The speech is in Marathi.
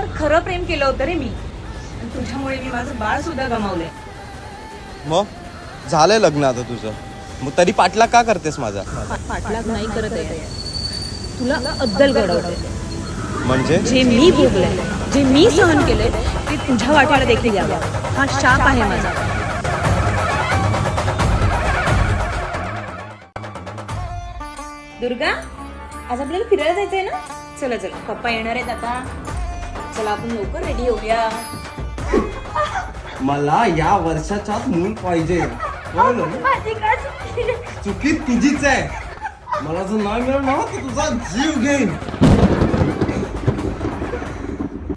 तुझ्यावर खरं प्रेम केलं होतं रे मी. आणि तुझ्यामुळे मी माझं बाळ सुद्धा गमावलंय. मग झालंय लग्न आता तुझं, मग तरी पाठलाग का करतेस माझा? पाठलाग नाही करत आहे, तुला अद्दल घडवते. म्हणजे जे मी भोगलंय, जे मी सहन केलंय ते तुझ्या वाट्याला देखील यावं, हा शाप आहे माझा. दुर्गा, आज आपल्याला फिरायला जायचंय ना? चला चला, पप्पा येणार आहेत आता. चला आपण लवकर रेडी होऊया. मला या वर्षाच्यात मूल पाहिजे. चुकी तुझीच आहे. मला जर नाही मिळालं ना तर तुझा जीव घेईन.